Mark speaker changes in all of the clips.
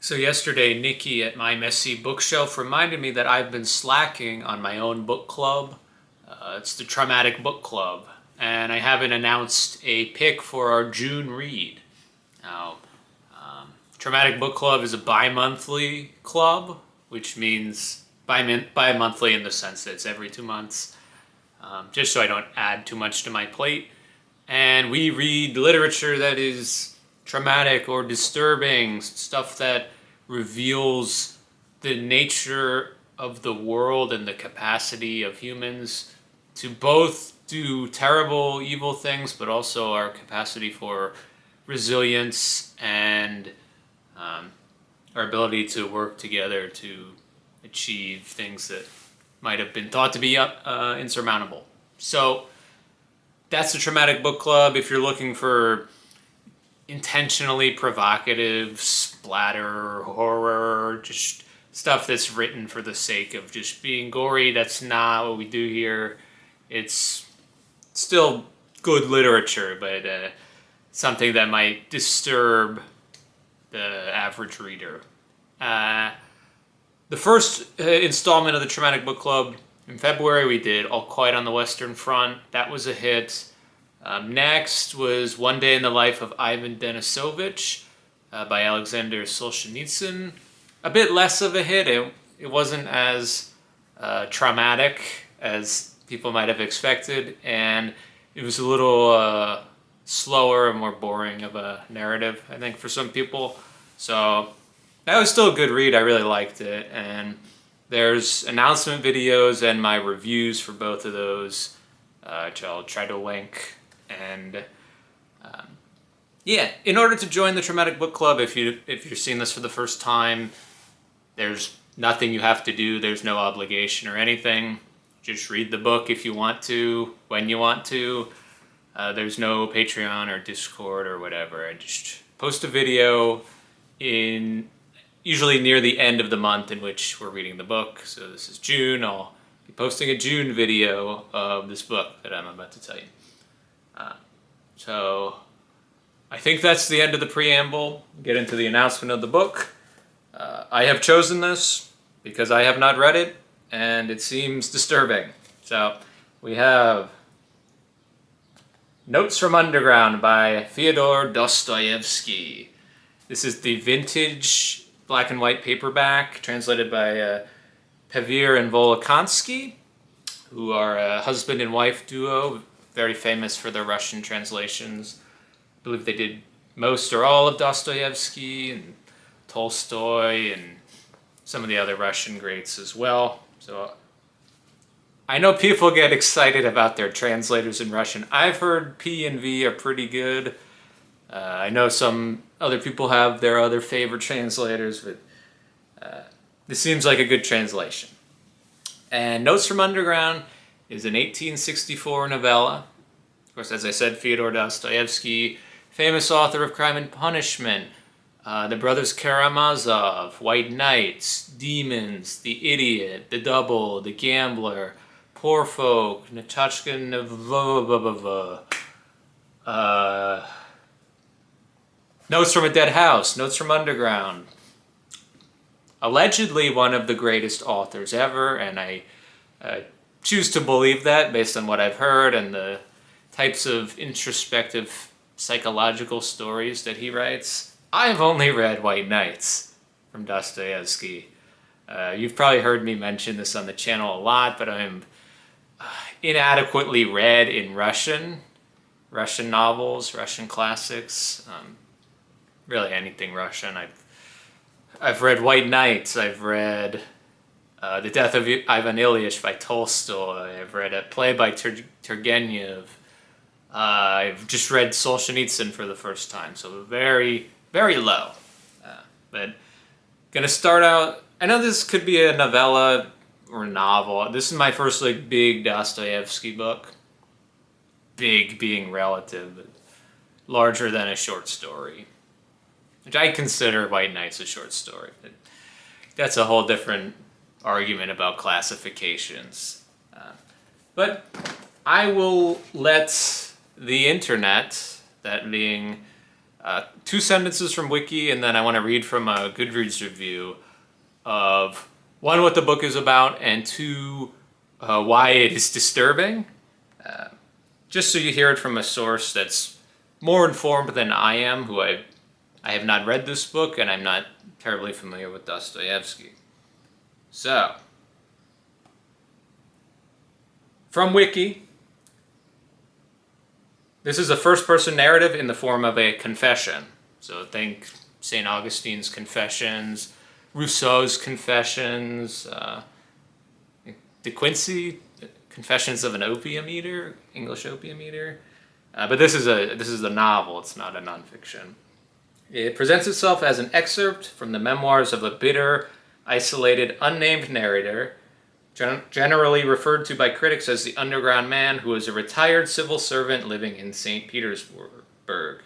Speaker 1: So yesterday, Nikki at My Messy Bookshelf reminded me that I've been slacking on my own book club. It's the Traumatic Book Club, and I haven't announced a pick for our June read. Now, Traumatic Book Club is a bi-monthly club, which means bi-monthly in the sense that it's every 2 months, just so I don't add too much to my plate. And we read literature that is traumatic or disturbing, stuff that reveals the nature of the world and the capacity of humans to both do terrible, evil things, but also our capacity for resilience and our ability to work together to achieve things that might have been thought to be insurmountable. So that's the Traumatic Book Club. If you're looking for intentionally provocative splatter horror, just stuff that's written for the sake of just being gory, that's not what we do here. It's still good literature, but something that might disturb the average reader. The first installment of the Traumatic Book Club in February, we did All Quiet on the Western Front. That was a hit. Next was One Day in the Life of Ivan Denisovich by Alexander Solzhenitsyn. A bit less of a hit. It wasn't as traumatic as people might have expected, and it was a little slower and more boring of a narrative, I think, for some people. So that was still a good read. I really liked it, and there's announcement videos and my reviews for both of those, which I'll try to link. And yeah, in order to join the Traumatic Book Club, if you're seeing this for the first time, there's nothing you have to do. There's no obligation or anything. Just read the book if you want to, when you want to. There's no Patreon or Discord or whatever. I just post a video usually near the end of the month in which we're reading the book. So this is June. I'll be posting a June video of this book that I'm about to tell you. So I think that's the end of the preamble. Get into the announcement of the book. I have chosen this because I have not read it, and it seems disturbing. So we have Notes from Underground by Fyodor Dostoevsky. This is the vintage black and white paperback translated by Pevir and Volokonsky, who are a husband and wife duo, very famous for their Russian translations. I believe they did most or all of Dostoevsky and Tolstoy and some of the other Russian greats as well. So I know people get excited about their translators in Russian. I've heard P and V are pretty good. I know some other people have their other favorite translators, but this seems like a good translation. And Notes from Underground is an 1864 novella. Of course, as I said, Fyodor Dostoevsky, famous author of Crime and Punishment, The Brothers Karamazov, White Knights, Demons, The Idiot, The Double, The Gambler, Poor Folk, Natachka Notes from a Dead House, Notes from Underground. Allegedly one of the greatest authors ever, and I choose to believe that based on what I've heard and the types of introspective psychological stories that he writes. I've only read White Knights from Dostoevsky. You've probably heard me mention this on the channel a lot, but I'm inadequately read in Russian novels, Russian classics, really anything Russian. I've read White Knights, I've read The Death of Ivan Ilyich by Tolstoy, I've read a play by Turgenev, I've just read Solzhenitsyn for the first time, so very, very low. But gonna start out, I know this could be a novella or novel. This is my first big Dostoevsky book. Big being relative, but larger than a short story. Which I consider White Knights a short story, but that's a whole different argument about classifications. But I will let the internet, that being Two sentences from Wiki, and then I want to read from a Goodreads review of one, what the book is about, and two, why it is disturbing. Just so you hear it from a source that's more informed than I am, who I have not read this book, and I'm not terribly familiar with Dostoevsky. So, from Wiki, this is a first-person narrative in the form of a confession. So think St. Augustine's Confessions, Rousseau's Confessions, De Quincey, Confessions of an Opium Eater, English Opium Eater. But this is a novel, it's not a nonfiction. It presents itself as an excerpt from the memoirs of a bitter, isolated, unnamed narrator, generally referred to by critics as the underground man, who was a retired civil servant living in St. Petersburg.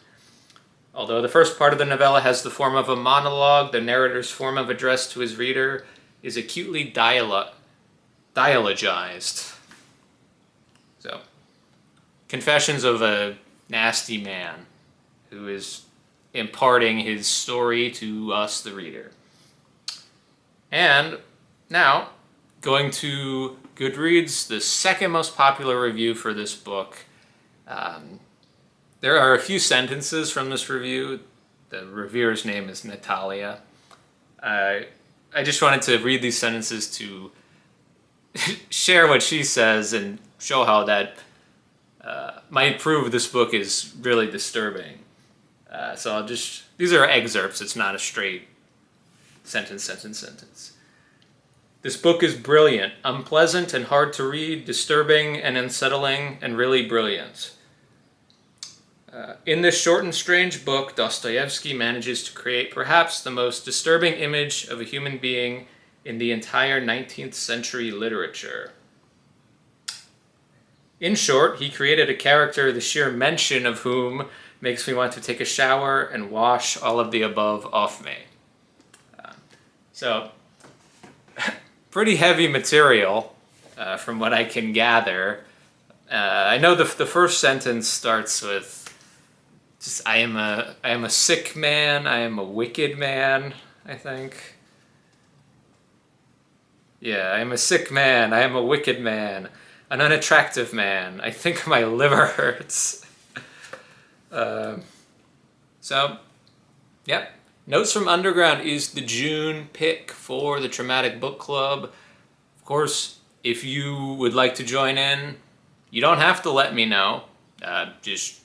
Speaker 1: Although the first part of the novella has the form of a monologue, the narrator's form of address to his reader is acutely dialogized. So, confessions of a nasty man who is imparting his story to us, the reader. And now, going to Goodreads, the second most popular review for this book. There are a few sentences from this review. The reviewer's name is Natalia. I just wanted to read these sentences to share what she says and show how that might prove this book is really disturbing. So these are excerpts, it's not a straight sentence. This book is brilliant, unpleasant and hard to read, disturbing and unsettling, and really brilliant. In this short and strange book, Dostoevsky manages to create perhaps the most disturbing image of a human being in the entire 19th century literature. In short, he created a character the sheer mention of whom makes me want to take a shower and wash all of the above off me. So, pretty heavy material from what I can gather. I know the first sentence starts with just I am a sick man, I am a wicked man, I think. Yeah, I am a sick man, I am a wicked man, an unattractive man, I think my liver hurts. So, yep. Notes from Underground is the June pick for the Traumatic Book Club. Of course, if you would like to join in, you don't have to let me know. Just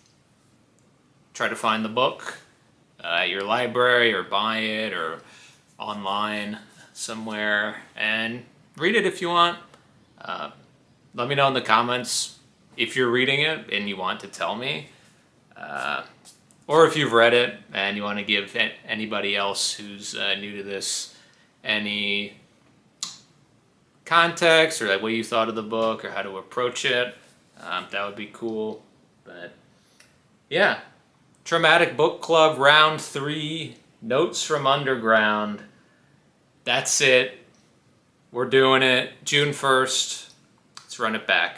Speaker 1: try to find the book at your library or buy it or online somewhere and read it if you want. Let me know in the comments if you're reading it and you want to tell me. Or if you've read it and you want to give anybody else who's new to this any context or like what you thought of the book or how to approach it, that would be cool. But yeah, Traumatic Book Club Round 3, Notes from Underground. That's it. We're doing it. June 1st. Let's run it back.